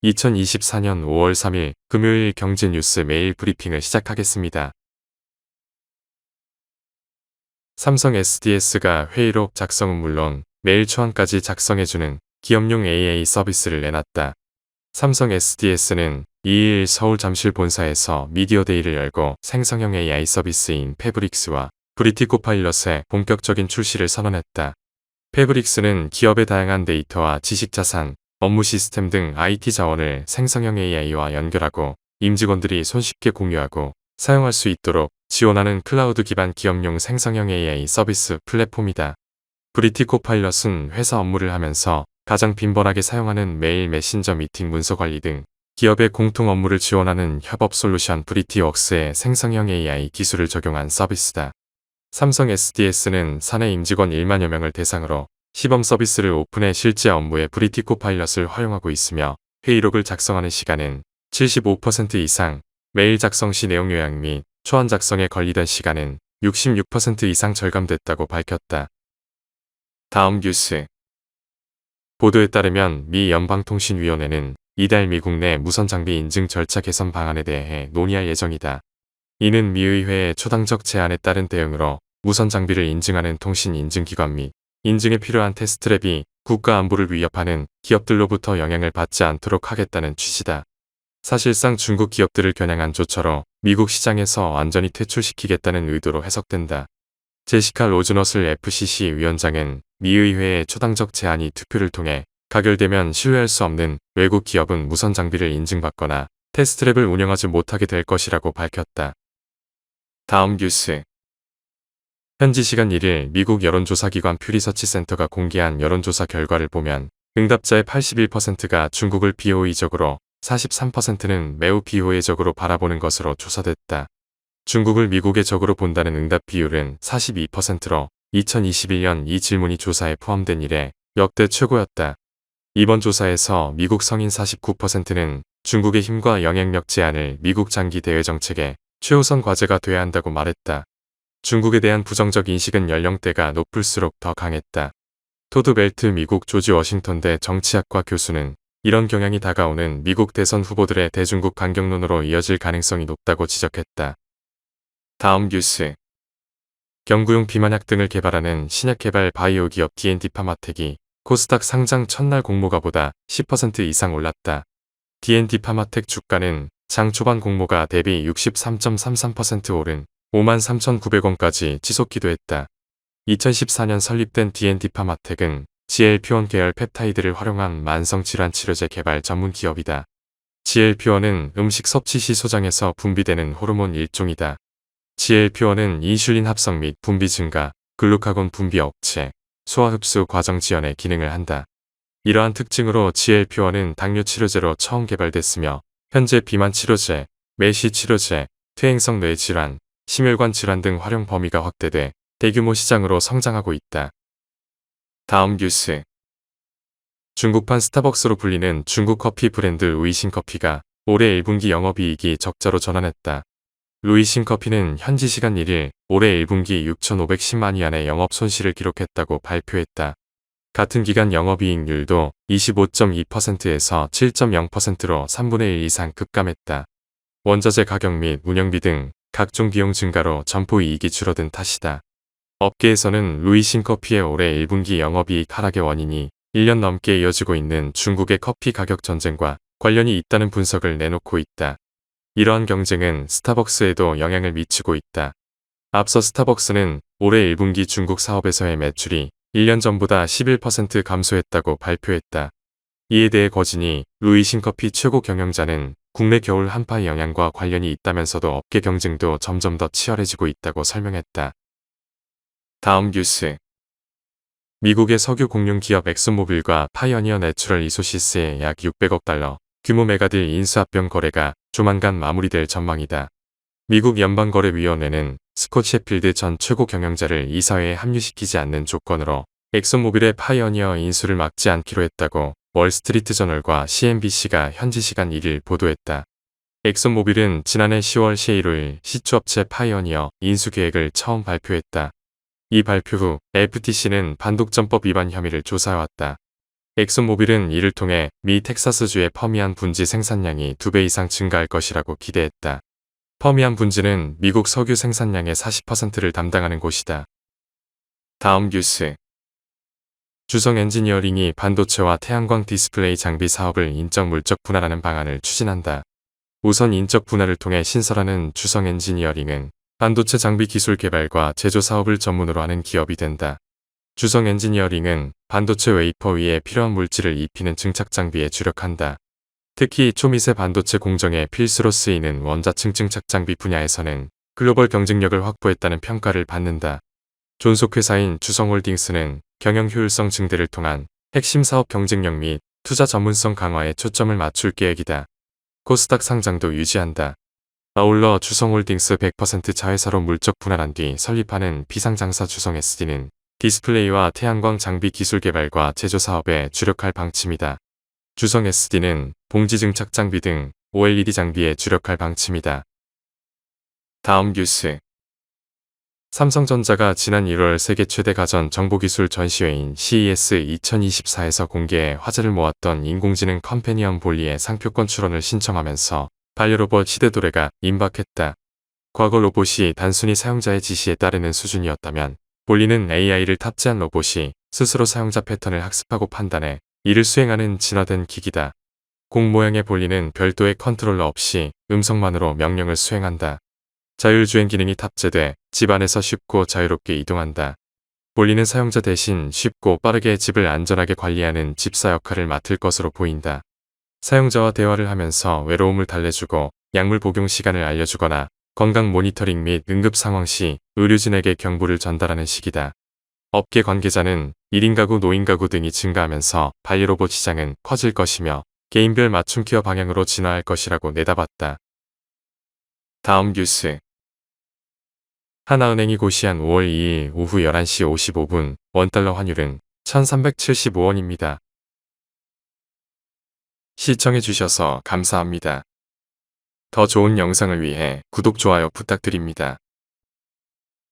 2024년 5월 3일 금요일 경제 뉴스 메일 브리핑을 시작하겠습니다. 삼성 SDS가 회의록 작성은 물론 메일 초안까지 작성해주는 기업용 AA 서비스를 내놨다. 삼성 SDS는 2일 서울 잠실 본사에서 미디어데이를 열고 생성형 AI 서비스인 패브릭스와 브리티 코파일럿의 본격적인 출시를 선언했다. 패브릭스는 기업의 다양한 데이터와 지식자산, 업무 시스템 등 IT 자원을 생성형 AI와 연결하고 임직원들이 손쉽게 공유하고 사용할 수 있도록 지원하는 클라우드 기반 기업용 생성형 AI 서비스 플랫폼이다. 브리티 코파일럿은 회사 업무를 하면서 가장 빈번하게 사용하는 메일 메신저 미팅 문서 관리 등 기업의 공통 업무를 지원하는 협업 솔루션 브리티웍스의 생성형 AI 기술을 적용한 서비스다. 삼성 SDS는 사내 임직원 1만여 명을 대상으로 시범 서비스를 오픈해 실제 업무에 브리티 코파일럿을 활용하고 있으며 회의록을 작성하는 시간은 75% 이상, 메일 작성 시 내용 요약 및 초안 작성에 걸리던 시간은 66% 이상 절감됐다고 밝혔다. 다음 뉴스. 보도에 따르면 미 연방통신위원회는 이달 미국 내 무선 장비 인증 절차 개선 방안에 대해 논의할 예정이다. 이는 미의회의 초당적 제안에 따른 대응으로 무선 장비를 인증하는 통신 인증기관 및 인증에 필요한 테스트랩이 국가 안보를 위협하는 기업들로부터 영향을 받지 않도록 하겠다는 취지다. 사실상 중국 기업들을 겨냥한 조처로 미국 시장에서 완전히 퇴출시키겠다는 의도로 해석된다. 제시카 로즈너슬 FCC 위원장은 미의회의 초당적 제안이 투표를 통해 가결되면 신뢰할 수 없는 외국 기업은 무선 장비를 인증받거나 테스트랩을 운영하지 못하게 될 것이라고 밝혔다. 다음 뉴스. 현지 시간 1일 미국 여론조사기관 퓨리서치 센터가 공개한 여론조사 결과를 보면 응답자의 81%가 중국을 비호의적으로 43%는 매우 비호의적으로 바라보는 것으로 조사됐다. 중국을 미국의 적으로 본다는 응답 비율은 42%로 2021년 이 질문이 조사에 포함된 이래 역대 최고였다. 이번 조사에서 미국 성인 49%는 중국의 힘과 영향력 제한을 미국 장기 대외 정책의 최우선 과제가 돼야 한다고 말했다. 중국에 대한 부정적 인식은 연령대가 높을수록 더 강했다. 토드 벨트 미국 조지 워싱턴대 정치학과 교수는 이런 경향이 다가오는 미국 대선 후보들의 대중국 강경론으로 이어질 가능성이 높다고 지적했다. 다음 뉴스. 경구용 비만약 등을 개발하는 신약 개발 바이오 기업 D&D 파마텍이 코스닥 상장 첫날 공모가보다 10% 이상 올랐다. D&D 파마텍 주가는 장 초반 공모가 대비 63.33% 오른 53,900원까지 지속 기도했다. 2014년 설립된 D&D 파마텍은 GLP-1 계열 펩타이드를 활용한 만성질환 치료제 개발 전문 기업이다. GLP-1은 음식 섭취 시 소장에서 분비되는 호르몬 일종이다. GLP-1은 인슐린 합성 및 분비 증가, 글루카곤 분비 억제, 소화 흡수 과정 지연에 기능을 한다. 이러한 특징으로 GLP-1은 당뇨 치료제로 처음 개발됐으며 현재 비만 치료제, 매시 치료제, 퇴행성 뇌질환, 심혈관 질환 등 활용 범위가 확대돼 대규모 시장으로 성장하고 있다. 다음 뉴스. 중국판 스타벅스로 불리는 중국 커피 브랜드 루이싱 커피가 올해 1분기 영업이익이 적자로 전환했다. 루이싱 커피는 현지 시간 1일 올해 1분기 6,510만 위안의 영업 손실을 기록했다고 발표했다. 같은 기간 영업이익률도 25.2%에서 7.0%로 3분의 1 이상 급감했다. 원자재 가격 및 운영비 등 각종 비용 증가로 점포 이익이 줄어든 탓이다. 업계에서는 루이싱 커피의 올해 1분기 영업이익 하락의 원인이 1년 넘게 이어지고 있는 중국의 커피 가격 전쟁과 관련이 있다는 분석을 내놓고 있다. 이러한 경쟁은 스타벅스에도 영향을 미치고 있다. 앞서 스타벅스는 올해 1분기 중국 사업에서의 매출이 1년 전보다 11% 감소했다고 발표했다. 이에 대해 거진이 루이싱 커피 최고 경영자는 국내 겨울 한파의 영향과 관련이 있다면서도 업계 경쟁도 점점 더 치열해지고 있다고 설명했다. 다음 뉴스. 미국의 석유 공룡 기업 엑슨모빌과 파이어니어 내추럴 리소시스의 약 600억 달러 규모 메가딜 인수합병 거래가 조만간 마무리될 전망이다. 미국 연방거래위원회는 스콧 셰필드 전 최고 경영자를 이사회에 합류시키지 않는 조건으로 엑슨모빌의 파이어니어 인수를 막지 않기로 했다고 월스트리트 저널과 CNBC가 현지 시간 1일 보도했다. 엑슨모빌은 지난해 10월 11일 시추업체 파이어니어 인수 계획을 처음 발표했다. 이 발표 후 FTC는 반독점법 위반 혐의를 조사해왔다. 엑슨모빌은 이를 통해 미 텍사스주의 퍼미안 분지 생산량이 2배 이상 증가할 것이라고 기대했다. 퍼미안 분지는 미국 석유 생산량의 40%를 담당하는 곳이다. 다음 뉴스. 주성 엔지니어링이 반도체와 태양광 디스플레이 장비 사업을 인적 물적 분할하는 방안을 추진한다. 우선 인적 분할을 통해 신설하는 주성 엔지니어링은 반도체 장비 기술 개발과 제조 사업을 전문으로 하는 기업이 된다. 주성 엔지니어링은 반도체 웨이퍼 위에 필요한 물질을 입히는 증착 장비에 주력한다. 특히 초미세 반도체 공정에 필수로 쓰이는 원자층 증착 장비 분야에서는 글로벌 경쟁력을 확보했다는 평가를 받는다. 존속회사인 주성홀딩스는 경영 효율성 증대를 통한 핵심 사업 경쟁력 및 투자 전문성 강화에 초점을 맞출 계획이다. 코스닥 상장도 유지한다. 아울러 주성홀딩스 100% 자회사로 물적 분할한 뒤 설립하는 비상장사 주성 SD는 디스플레이와 태양광 장비 기술 개발과 제조 사업에 주력할 방침이다. 주성 SD는 봉지 증착 장비 등 OLED 장비에 주력할 방침이다. 다음 뉴스. 삼성전자가 지난 1월 세계 최대 가전 정보기술 전시회인 CES 2024에서 공개해 화제를 모았던 인공지능 컴패니언 볼리의 상표권 출원을 신청하면서 반려로봇 시대도래가 임박했다. 과거 로봇이 단순히 사용자의 지시에 따르는 수준이었다면 볼리는 AI를 탑재한 로봇이 스스로 사용자 패턴을 학습하고 판단해 이를 수행하는 진화된 기기다. 공 모양의 볼리는 별도의 컨트롤러 없이 음성만으로 명령을 수행한다. 자율주행 기능이 탑재돼 집 안에서 쉽고 자유롭게 이동한다. 볼리는 사용자 대신 쉽고 빠르게 집을 안전하게 관리하는 집사 역할을 맡을 것으로 보인다. 사용자와 대화를 하면서 외로움을 달래주고 약물 복용 시간을 알려주거나 건강 모니터링 및 응급 상황 시 의료진에게 경보를 전달하는 시기다. 업계 관계자는 1인 가구, 노인 가구 등이 증가하면서 반려로봇 시장은 커질 것이며 개인별 맞춤 케어 방향으로 진화할 것이라고 내다봤다. 다음 뉴스. 하나은행이 고시한 5월 2일 오후 11시 55분 원달러 환율은 1375원입니다. 시청해주셔서 감사합니다. 더 좋은 영상을 위해 구독, 좋아요 부탁드립니다.